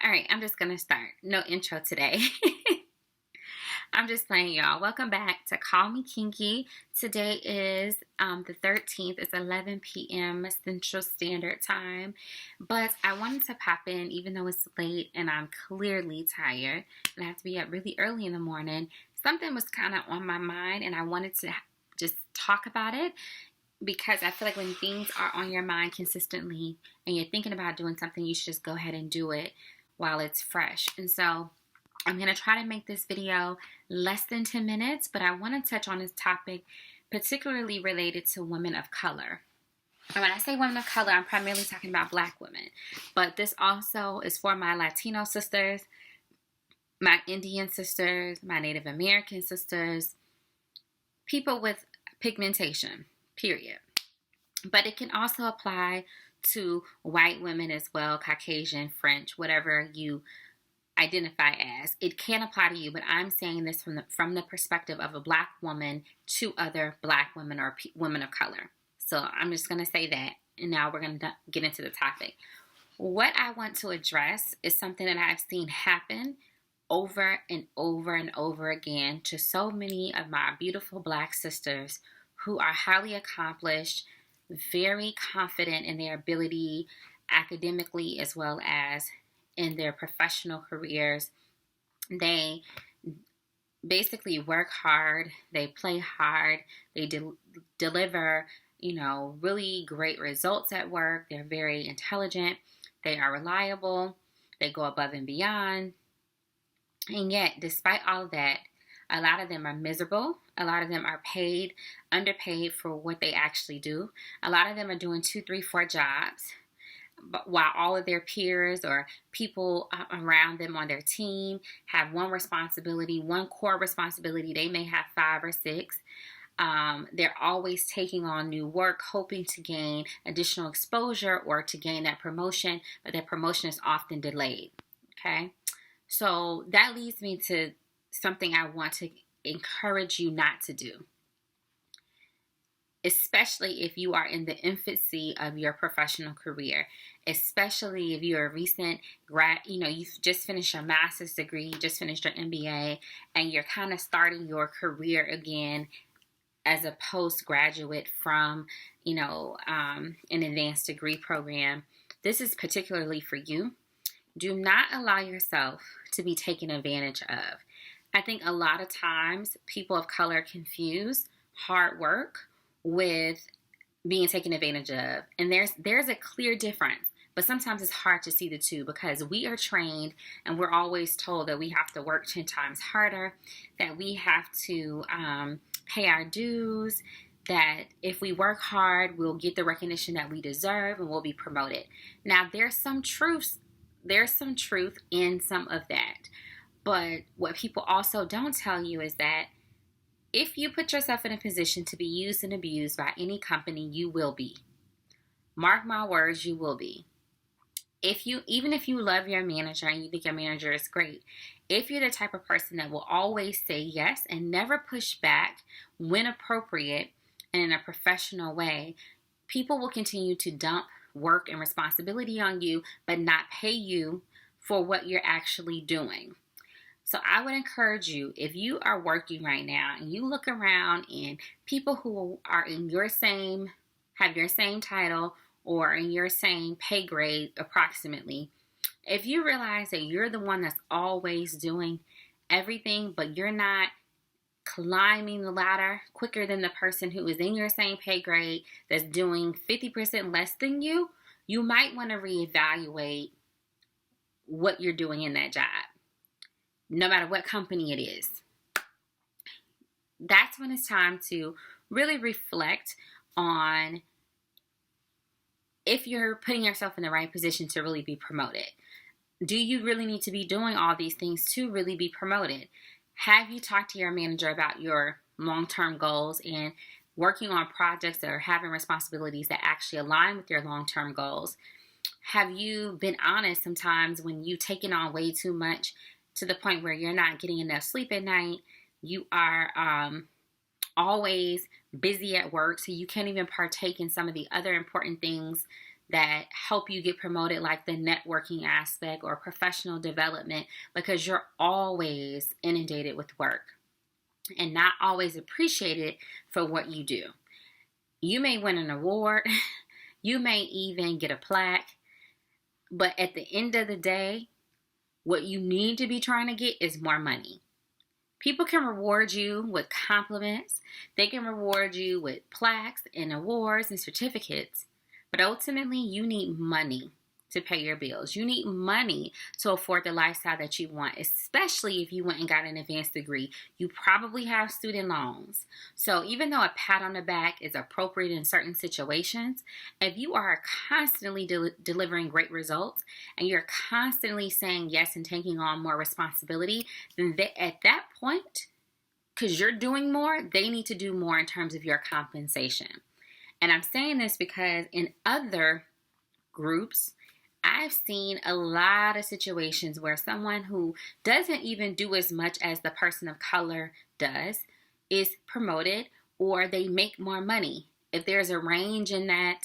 All right, I'm just going to start. No intro today. I'm just playing, y'all. Welcome back to Call Me Kinky. Today is the 13th. It's 11 p.m. Central Standard Time. But I wanted to pop in, even though it's late and I'm clearly tired and I have to be up really early in the morning. Something was kind of on my mind and I wanted to just talk about it, because I feel like when things are on your mind consistently and you're thinking about doing something, you should just go ahead and do it while it's fresh. And so I'm going to try to make this video less than 10 minutes, but I want to touch on this topic particularly related to women of color. And when I say women of color, I'm primarily talking about Black women, but this also is for my Latino sisters, my Indian sisters, my Native American sisters, people with pigmentation, period. But it can also apply to white women as well, Caucasian, French, whatever you identify as. It can apply to you, but I'm saying this from the perspective of a Black woman to other Black women or women of color. So I'm just going to say that, and now we're going to get into the topic. What I want to address is something that I've seen happen over and over and over again to so many of my beautiful Black sisters who are highly accomplished, very confident in their ability academically as well as in their professional careers. They basically work hard, they play hard, they deliver, really great results at work. They're very intelligent, they are reliable, they go above and beyond. And yet, despite all of that, a lot of them are miserable. A lot of them are underpaid for what they actually do. A lot of them are doing 2, 3, 4 jobs, but while all of their peers or people around them on their team have one responsibility, one core responsibility, they may have 5 or 6. They're always taking on new work, hoping to gain additional exposure or to gain that promotion, but that promotion is often delayed. Okay, so that leads me to something I want to encourage you not to do, especially if you are in the infancy of your professional career, especially if you're a recent grad, you've just finished your master's degree, you just finished your MBA, and you're kind of starting your career again as a postgraduate from, an advanced degree program. This is particularly for you. Do not allow yourself to be taken advantage of. I think a lot of times people of color confuse hard work with being taken advantage of. And there's a clear difference, but sometimes it's hard to see the two because we are trained and we're always told that we have to work 10 times harder, that we have to pay our dues, that if we work hard, we'll get the recognition that we deserve and we'll be promoted. Now, there's some truth in some of that. But what people also don't tell you is that if you put yourself in a position to be used and abused by any company, you will be. Mark my words, you will be. Even if you love your manager and you think your manager is great, if you're the type of person that will always say yes and never push back when appropriate and in a professional way, people will continue to dump work and responsibility on you, but not pay you for what you're actually doing. So I would encourage you, if you are working right now and you look around and people who are in have your same title or in your same pay grade approximately, if you realize that you're the one that's always doing everything, but you're not climbing the ladder quicker than the person who is in your same pay grade that's doing 50% less than you, you might want to reevaluate what you're doing in that job, no matter what company it is. That's when it's time to really reflect on if you're putting yourself in the right position to really be promoted. Do you really need to be doing all these things to really be promoted? Have you talked to your manager about your long-term goals and working on projects that are having responsibilities that actually align with your long-term goals? Have you been honest sometimes when you've taken on way too much to the point where you're not getting enough sleep at night? You are always busy at work, so you can't even partake in some of the other important things that help you get promoted, like the networking aspect or professional development, because you're always inundated with work and not always appreciated for what you do. You may win an award, you may even get a plaque, but at the end of the day, what you need to be trying to get is more money. People can reward you with compliments. They can reward you with plaques and awards and certificates. But ultimately, you need money to pay your bills. You need money to afford the lifestyle that you want, especially if you went and got an advanced degree. You probably have student loans. So even though a pat on the back is appropriate in certain situations, if you are constantly delivering great results and you're constantly saying yes and taking on more responsibility, then at that point, because you're doing more, they need to do more in terms of your compensation. And I'm saying this because in other groups, I've seen a lot of situations where someone who doesn't even do as much as the person of color does is promoted, or they make more money. If there's a range in that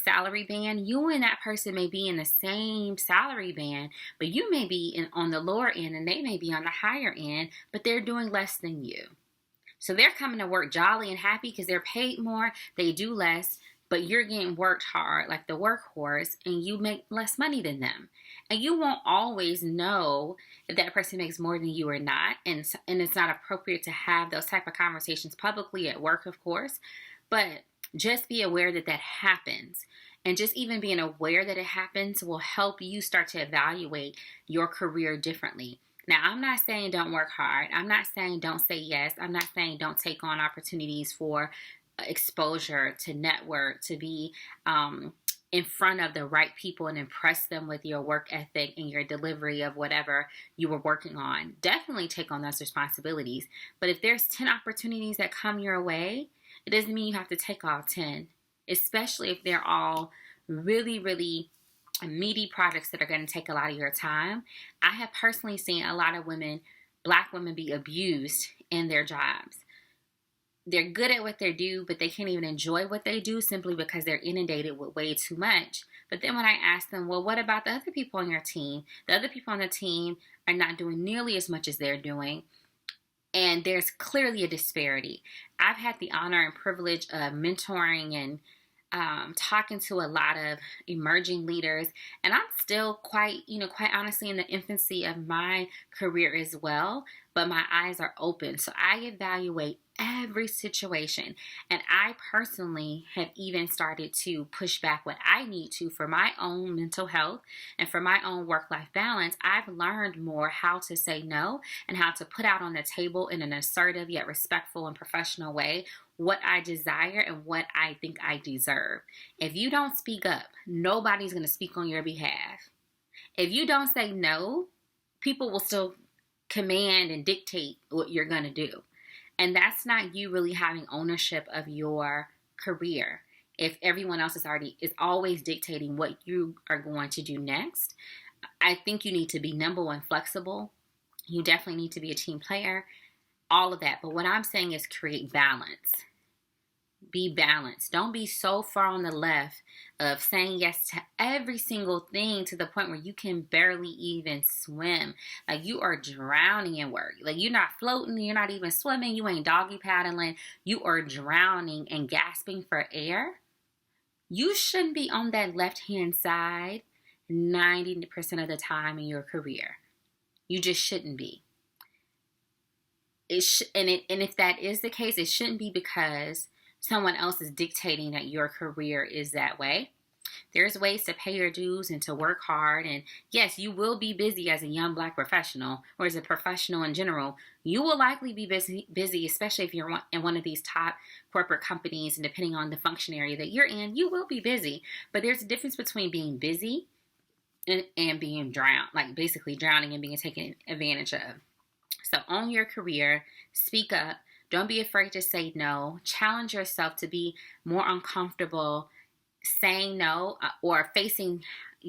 salary band, you and that person may be in the same salary band, but you may be on the lower end and they may be on the higher end, but they're doing less than you. So they're coming to work jolly and happy because they're paid more, they do less, but you're getting worked hard like the workhorse and you make less money than them. And you won't always know if that person makes more than you or not. And it's not appropriate to have those type of conversations publicly at work, of course. But just be aware that that happens. And just even being aware that it happens will help you start to evaluate your career differently. Now, I'm not saying don't work hard. I'm not saying don't say yes. I'm not saying don't take on opportunities for exposure, to network, to be in front of the right people and impress them with your work ethic and your delivery of whatever you were working on. Definitely take on those responsibilities. But if there's 10 opportunities that come your way, it doesn't mean you have to take all 10, especially if they're all really, really meaty projects that are going to take a lot of your time. I have personally seen a lot of women, Black women, be abused in their jobs. They're good at what they do, but they can't even enjoy what they do simply because they're inundated with way too much. But then when I ask them, well, what about the other people on your team? The other people on the team are not doing nearly as much as they're doing. And there's clearly a disparity. I've had the honor and privilege of mentoring and talking to a lot of emerging leaders, and I'm still quite honestly in the infancy of my career as well, but my eyes are open. So I evaluate every situation, and I personally have even started to push back what I need to for my own mental health and for my own work-life balance. I've learned more how to say no and how to put out on the table in an assertive yet respectful and professional way what I desire and what I think I deserve. If you don't speak up, nobody's going to speak on your behalf. If you don't say no, people will still command and dictate what you're going to do. And that's not you really having ownership of your career. If everyone else is always dictating what you are going to do next, I think you need to be nimble and flexible. You definitely need to be a team player, all of that. But what I'm saying is create balance. Be balanced. Don't be so far on the left of saying yes to every single thing to the point where you can barely even swim. Like you are drowning in work. Like you're not floating, you're not even swimming, you ain't doggy paddling. You are drowning and gasping for air. You shouldn't be on that left-hand side 90% of the time in your career. You just shouldn't be. And if that is the case, it shouldn't be because someone else is dictating that your career is that way. There's ways to pay your dues and to work hard. And yes, you will be busy as a young Black professional or as a professional in general. You will likely be busy, especially if you're in one of these top corporate companies, and depending on the function area that you're in, you will be busy. But there's a difference between being busy and being drowned, like basically drowning and being taken advantage of. So own your career, speak up. Don't be afraid to say no. Challenge yourself to be more uncomfortable saying no or facing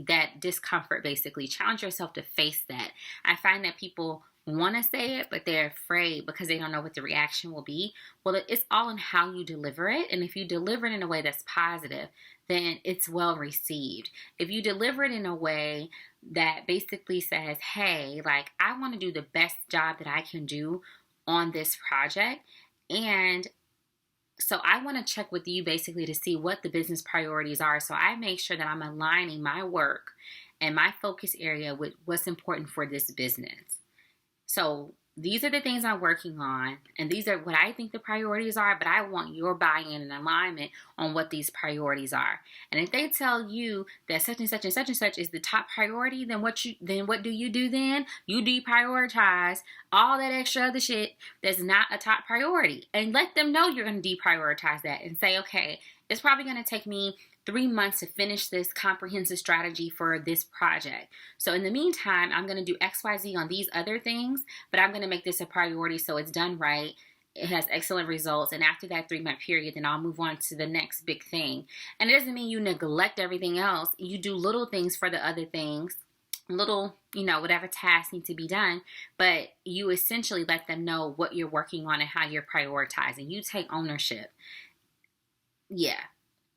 that discomfort, basically. Challenge yourself to face that. I find that people want to say it, but they're afraid because they don't know what the reaction will be. Well, it's all in how you deliver it. And if you deliver it in a way that's positive, then it's well received. If you deliver it in a way that basically says, hey, like, I want to do the best job that I can do on this project. And so I want to check with you basically to see what the business priorities are. So I make sure that I'm aligning my work and my focus area with what's important for this business. So these are the things I'm working on, and these are what I think the priorities are, but I want your buy-in and alignment on what these priorities are. And if they tell you that such and such and such and such is the top priority, then what do you do then? You deprioritize all that extra other shit that's not a top priority, and let them know you're going to deprioritize that and say, okay, it's probably going to take me 3 months to finish this comprehensive strategy for this project. So in the meantime, I'm going to do XYZ on these other things, but I'm going to make this a priority so it's done right. It has excellent results. And after that 3-month period, then I'll move on to the next big thing. And it doesn't mean you neglect everything else. You do little things for the other things, little, whatever tasks need to be done, but you essentially let them know what you're working on and how you're prioritizing. You take ownership. Yeah.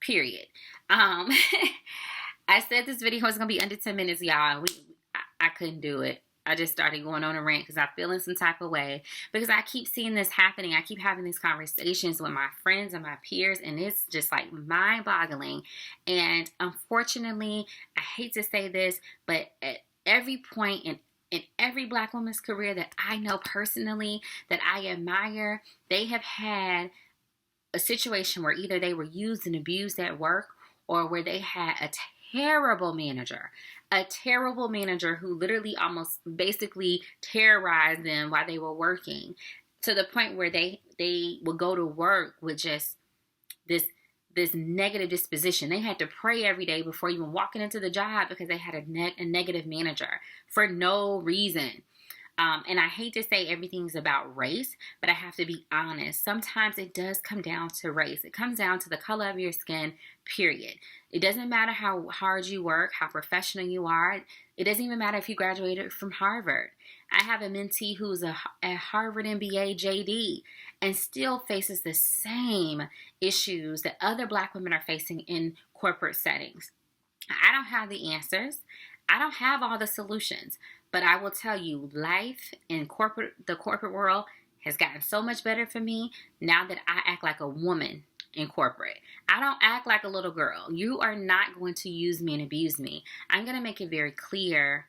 Period. I said this video was going to be under 10 minutes, y'all. I couldn't do it. I just started going on a rant because I'm feeling some type of way because I keep seeing this happening. I keep having these conversations with my friends and my peers, and it's just like mind-boggling. And unfortunately, I hate to say this, but at every point in every Black woman's career that I know personally, that I admire, they have had a situation where either they were used and abused at work, or where they had a terrible manager who literally almost basically terrorized them while they were working, to the point where they would go to work with just this negative disposition. They had to pray every day before even walking into the job because they had a negative manager for no reason. And I hate to say everything's about race, but I have to be honest. Sometimes it does come down to race. It comes down to the color of your skin, period. It doesn't matter how hard you work, how professional you are. It doesn't even matter if you graduated from Harvard. I have a mentee who's a Harvard MBA JD and still faces the same issues that other Black women are facing in corporate settings. I don't have the answers. I don't have all the solutions, but I will tell you, life in the corporate world has gotten so much better for me now that I act like a woman in corporate. I don't act like a little girl. You are not going to use me and abuse me. I'm going to make it very clear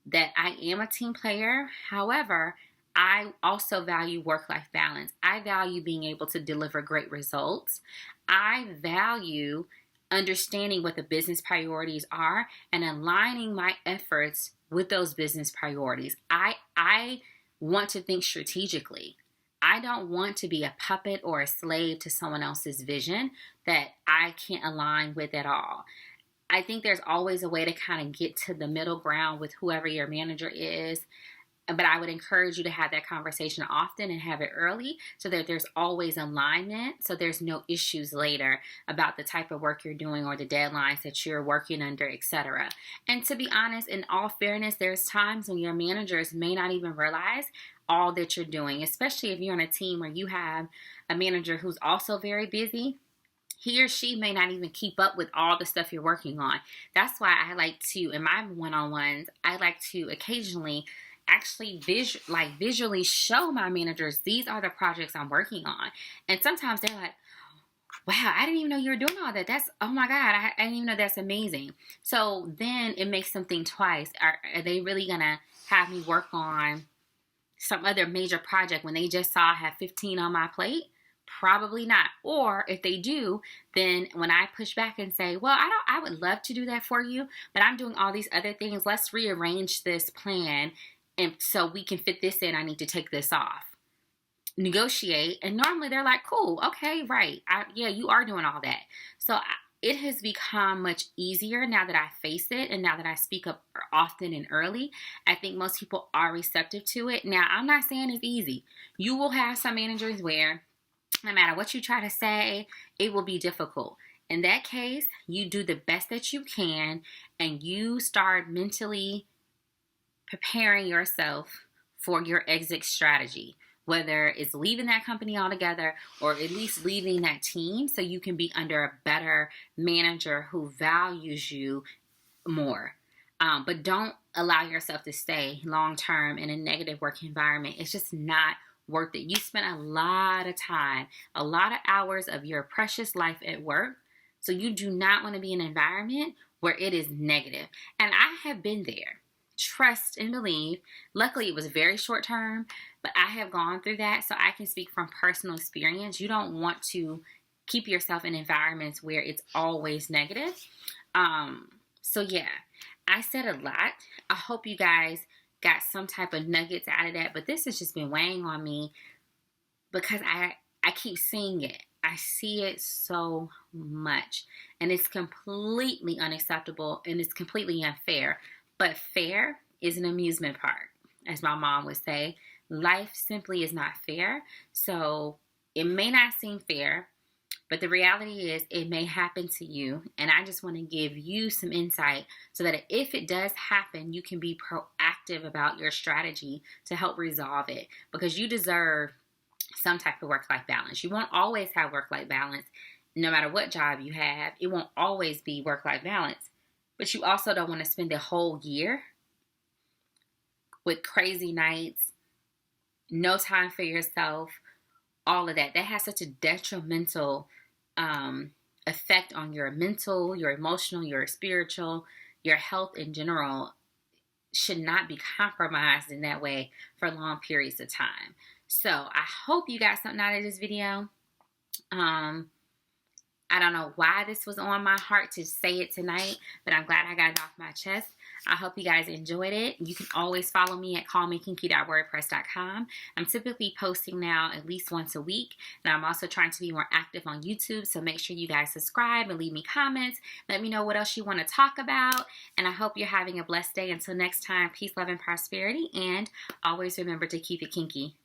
that I am a team player. However, I also value work-life balance. I value being able to deliver great results. I value understanding what the business priorities are and aligning my efforts with those business priorities. I want to think strategically. I don't want to be a puppet or a slave to someone else's vision that I can't align with at all. I think there's always a way to kind of get to the middle ground with whoever your manager is. But I would encourage you to have that conversation often and have it early so that there's always alignment, so there's no issues later about the type of work you're doing or the deadlines that you're working under, etc. And to be honest, in all fairness, there's times when your managers may not even realize all that you're doing, especially if you're on a team where you have a manager who's also very busy. He or she may not even keep up with all the stuff you're working on. That's why I like to, in my one-on-ones, I like to occasionally actually visually show my managers, these are the projects I'm working on. And sometimes they're like, wow, I didn't even know you were doing all that. That's, oh my God, I didn't even know. That's amazing. So then it makes them think twice. Are they really going to have me work on some other major project when they just saw I have 15 on my plate? Probably not. Or if they do, then when I push back and say, well, I would love to do that for you, but I'm doing all these other things. Let's rearrange this plan. And so we can fit this in, I need to take this off. Negotiate. And normally they're like, cool, okay, right. Yeah, you are doing all that. So it has become much easier now that I face it and now that I speak up often and early. I think most people are receptive to it. Now, I'm not saying it's easy. You will have some managers where no matter what you try to say, it will be difficult. In that case, you do the best that you can and you start mentally preparing yourself for your exit strategy, whether it's leaving that company altogether or at least leaving that team so you can be under a better manager who values you more. But don't allow yourself to stay long term in a negative work environment. It's just not worth it. You spend a lot of time, a lot of hours of your precious life at work. So you do not want to be in an environment where it is negative. And I have been there. Trust and believe. Luckily, it was very short term, but I have gone through that, so I can speak from personal experience. You don't want to keep yourself in environments where it's always negative. So yeah, I said a lot. I hope you guys got some type of nuggets out of that, but this has just been weighing on me because I keep seeing it. I see it so much, and it's completely unacceptable and it's completely unfair. But fair is an amusement park, as my mom would say. Life simply is not fair. So it may not seem fair, but the reality is it may happen to you. And I just want to give you some insight so that if it does happen, you can be proactive about your strategy to help resolve it, because you deserve some type of work-life balance. You won't always have work-life balance. No matter what job you have, it won't always be work-life balance. But you also don't want to spend a whole year with crazy nights, no time for yourself, all of that. That has such a detrimental effect on your mental, your emotional, your spiritual, your health in general. Should not be compromised in that way for long periods of time. So I hope you got something out of this video. I don't know why this was on my heart to say it tonight, but I'm glad I got it off my chest. I hope you guys enjoyed it. You can always follow me at callmekinky.wordpress.com. I'm typically posting now at least once a week, and I'm also trying to be more active on YouTube, so make sure you guys subscribe and leave me comments. Let me know what else you want to talk about, and I hope you're having a blessed day. Until next time, peace, love, and prosperity, and always remember to keep it kinky.